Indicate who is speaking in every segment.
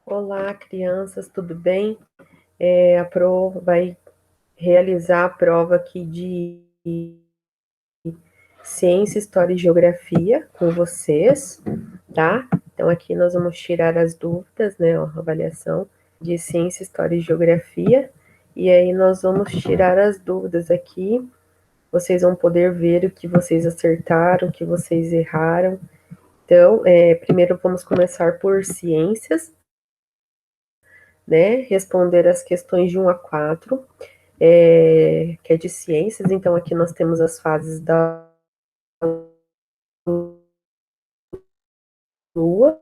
Speaker 1: Olá, crianças, tudo bem? A Pro vai realizar a prova aqui de Ciência, História e Geografia com vocês, tá? Então, aqui nós vamos tirar as dúvidas, né? Ó, avaliação de Ciência, História e Geografia. E aí nós vamos tirar as dúvidas aqui. Vocês vão poder ver o que vocês acertaram, o que vocês erraram. Então, primeiro vamos começar por ciências, né? Responder as questões de 1 a 4, que é de ciências. Então, aqui nós temos as fases da Lua.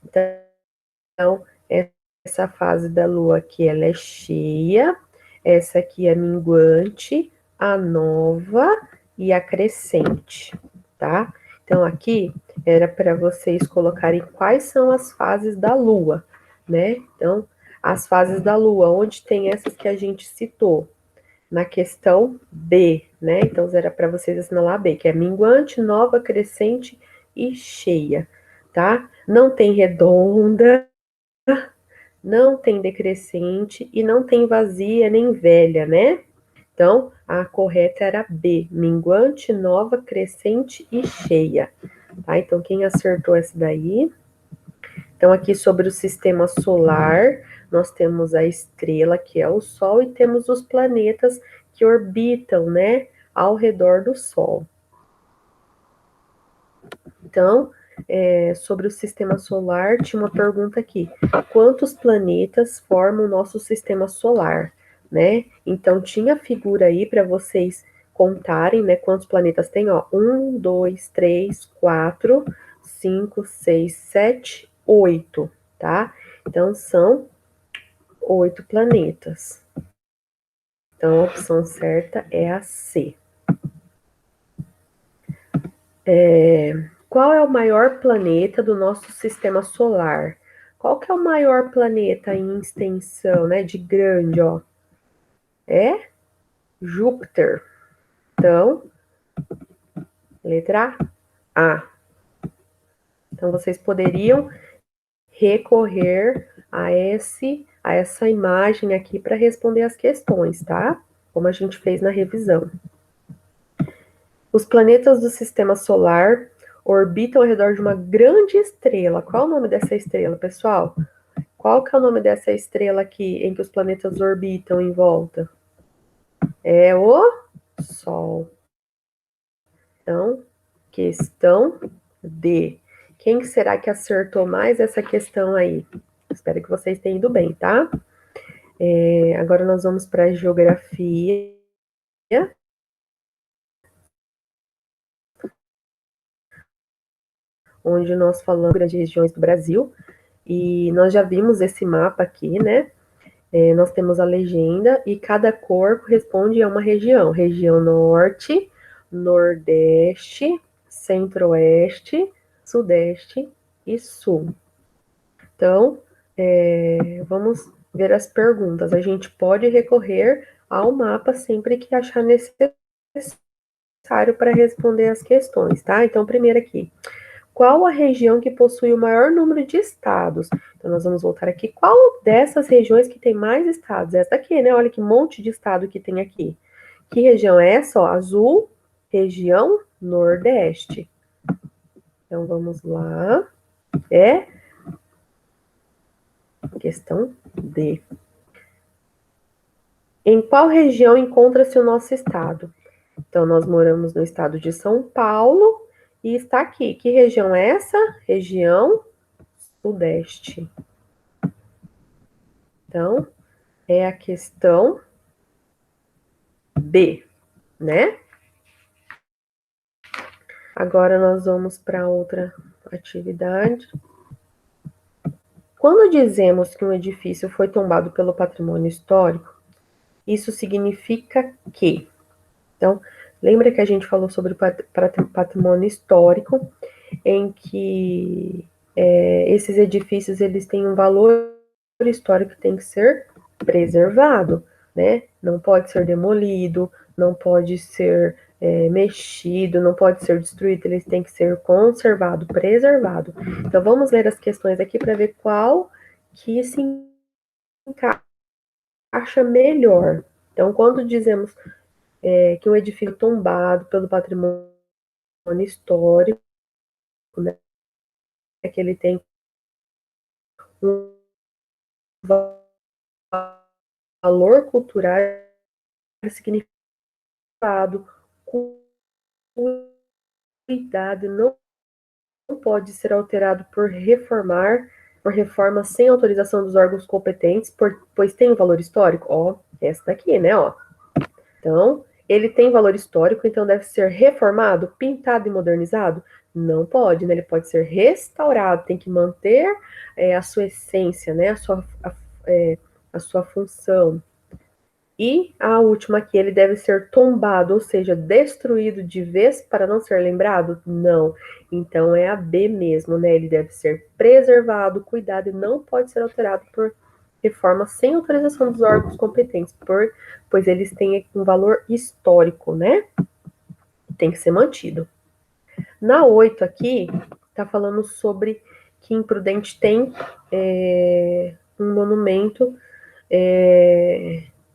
Speaker 1: Então, essa fase da Lua aqui, ela é cheia. Essa aqui é minguante, a nova e a crescente, tá? Então, aqui era para vocês colocarem quais são as fases da Lua, né? Então, as fases da Lua, onde tem essas que a gente citou, na questão B, né? Então, era para vocês assinalar B, que é minguante, nova, crescente e cheia, tá? Não tem redonda, não tem decrescente e não tem vazia nem velha, né? Então, a correta era B, minguante, nova, crescente e cheia, tá? Então, quem acertou essa daí? Então, aqui sobre o sistema solar, nós temos a estrela, que é o Sol, e temos os planetas que orbitam, né, ao redor do Sol. Então, sobre o sistema solar, tinha uma pergunta aqui: quantos planetas formam o nosso sistema solar, né? Então, tinha a figura aí para vocês contarem, né, quantos planetas tem, ó, 1, 2, 3, 4, 5, 6, 7, 8, tá? Então, são 8 planetas. Então, a opção certa é a C. Qual é o maior planeta do nosso sistema solar? Qual que é o maior planeta em extensão, né, de grande, ó? É Júpiter. Então, letra A. Então, vocês poderiam recorrer a essa imagem aqui para responder as questões, tá? Como a gente fez na revisão. Os planetas do sistema solar orbitam ao redor de uma grande estrela. Qual é o nome dessa estrela, pessoal? Qual que é o nome dessa estrela aqui em que os planetas orbitam em volta? É o Sol. Então, questão D. Quem será que acertou mais essa questão aí? Espero que vocês tenham ido bem, tá? Agora nós vamos para a geografia. Onde nós falamos das regiões do Brasil. E nós já vimos esse mapa aqui, né? Nós temos a legenda e cada cor corresponde a uma região. Região Norte, Nordeste, Centro-Oeste, Sudeste e Sul. Então, vamos ver as perguntas. A gente pode recorrer ao mapa sempre que achar necessário para responder as questões, tá? Então, primeiro aqui. Qual a região que possui o maior número de estados? Então, nós vamos voltar aqui. Qual dessas regiões que tem mais estados? Essa aqui, né? Olha que monte de estado que tem aqui. Que região é essa? Ó, azul, região Nordeste. Então, vamos lá. É questão D. Em qual região encontra-se o nosso estado? Então, nós moramos no estado de São Paulo e está aqui. Que região é essa? Região Sudeste. Então, é a questão B, né? Agora nós vamos para outra atividade. Quando dizemos que um edifício foi tombado pelo patrimônio histórico, isso significa que... Então, lembra que a gente falou sobre patrimônio histórico, em que esses edifícios eles têm um valor histórico que tem que ser preservado, né? Não pode ser demolido, não pode ser mexido, não pode ser destruído, eles têm que ser conservado, preservado. Então vamos ler as questões aqui para ver qual que se encaixa melhor. Então, quando dizemos que um edifício é tombado pelo patrimônio histórico, né, que ele tem um valor cultural significado, cuidado, não pode ser alterado por reforma sem autorização dos órgãos competentes, pois tem um valor histórico. Ó, essa daqui, né, ó. Então, ele tem valor histórico, então deve ser reformado, pintado e modernizado? Não pode, né? Ele pode ser restaurado, tem que manter a sua essência, né? A sua função. E a última aqui, ele deve ser tombado, ou seja, destruído de vez para não ser lembrado? Não. Então é a B mesmo, né? Ele deve ser preservado, cuidado e não pode ser alterado por reforma sem autorização dos órgãos competentes, pois eles têm um valor histórico, né? Tem que ser mantido. Na 8 aqui, tá falando sobre que em Prudente tem um monumento,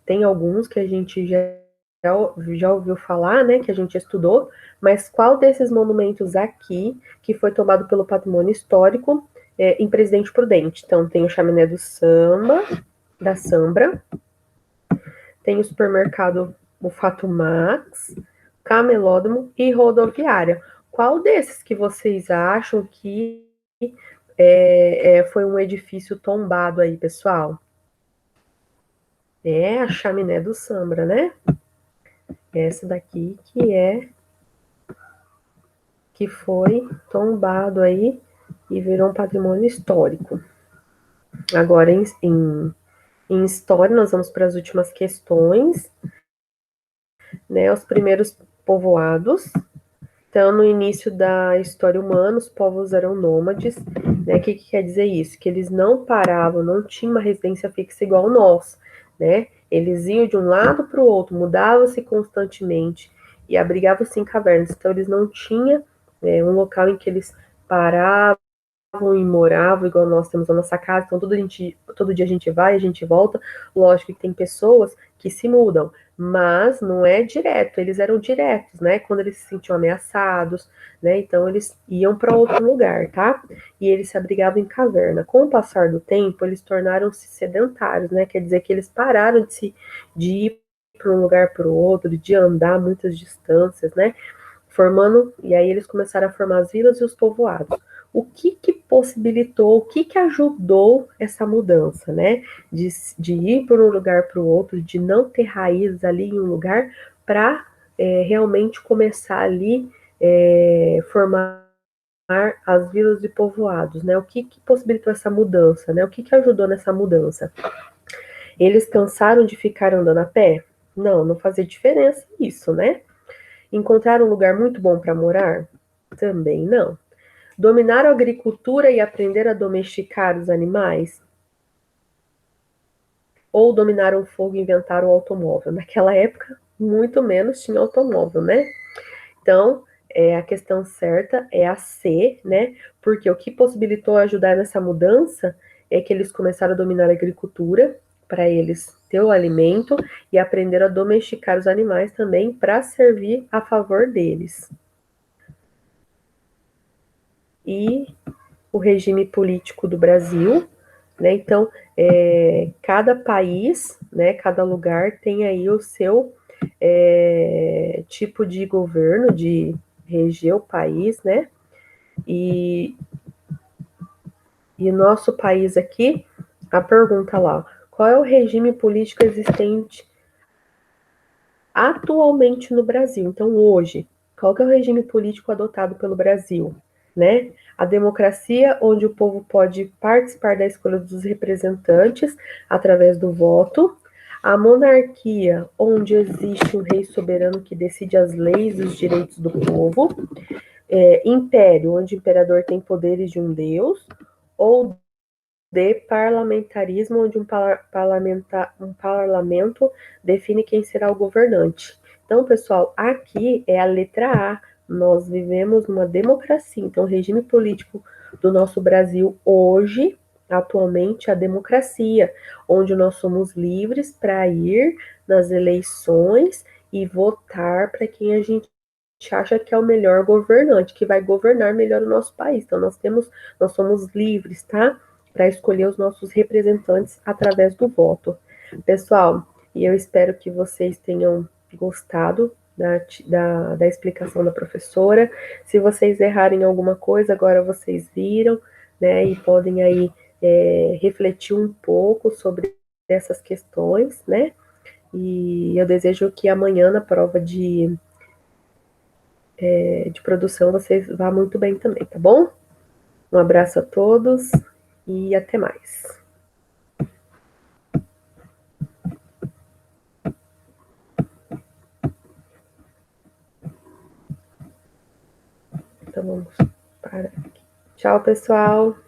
Speaker 1: tem alguns que a gente já ouviu falar, né, que a gente estudou, mas qual desses monumentos aqui que foi tomado pelo patrimônio histórico em Presidente Prudente? Então, tem o Chaminé da Sambra, tem o supermercado Mufato Max, Camelódromo e rodoviária. Qual desses que vocês acham que foi um edifício tombado aí, pessoal? É a Chaminé do Sambra, né? Essa daqui que foi tombado aí e virou um patrimônio histórico. Agora, em história, nós vamos para as últimas questões, né? Os primeiros povoados. Então, no início da história humana, os povos eram nômades, né? O que quer dizer isso? Que eles não paravam, não tinham uma residência fixa igual nós, né? Eles iam de um lado para o outro, mudavam-se constantemente e abrigavam-se em cavernas. Então, eles não tinham um local em que eles paravam e moravam, igual nós temos a nossa casa, então todo dia a gente vai, a gente volta. Lógico que tem pessoas que se mudam, mas não é direto, eles eram diretos, né? Quando eles se sentiam ameaçados, né? Então eles iam para outro lugar, tá? E eles se abrigavam em caverna. Com o passar do tempo, eles tornaram-se sedentários, né? Quer dizer que eles pararam de ir para um lugar para o outro, de andar muitas distâncias, né? E aí eles começaram a formar as vilas e os povoados. O que possibilitou, o que ajudou essa mudança, né? De ir para um lugar para o outro, de não ter raízes ali em um lugar, para realmente começar ali formar as vilas e povoados, né? O que possibilitou essa mudança, né? O que ajudou nessa mudança? Eles cansaram de ficar andando a pé? Não, não fazia diferença isso, né? Encontrar um lugar muito bom para morar? Também não. Dominar a agricultura e aprender a domesticar os animais? Ou dominar o fogo e inventar o automóvel? Naquela época, muito menos tinha automóvel, né? Então, a questão certa é a C, né? Porque o que possibilitou ajudar nessa mudança é que eles começaram a dominar a agricultura para eles ter o alimento e aprender a domesticar os animais também para servir a favor deles. E o regime político do Brasil, né? Então, cada país, né, cada lugar tem aí o seu tipo de governo, de reger o país, né? E nosso país aqui, a pergunta lá, qual é o regime político existente atualmente no Brasil? Então, hoje, qual que é o regime político adotado pelo Brasil, né? A democracia, onde o povo pode participar da escolha dos representantes através do voto. A monarquia, onde existe um rei soberano que decide as leis e os direitos do povo. Império, onde o imperador tem poderes de um deus. Ou de parlamentarismo, onde um parlamento define quem será o governante. Então, pessoal, aqui é a letra A. Nós vivemos numa democracia. Então, o regime político do nosso Brasil hoje, atualmente, é a democracia, onde nós somos livres para ir nas eleições e votar para quem a gente acha que é o melhor governante, que vai governar melhor o nosso país. Então, nós somos livres, tá? Para escolher os nossos representantes através do voto. Pessoal, e eu espero que vocês tenham gostado da explicação da professora. Se vocês errarem alguma coisa, agora vocês viram, né? E podem aí refletir um pouco sobre essas questões, né? E eu desejo que amanhã, na prova de produção, vocês vá muito bem também, tá bom? Um abraço a todos e até mais. Então vamos parar aqui. Tchau, pessoal.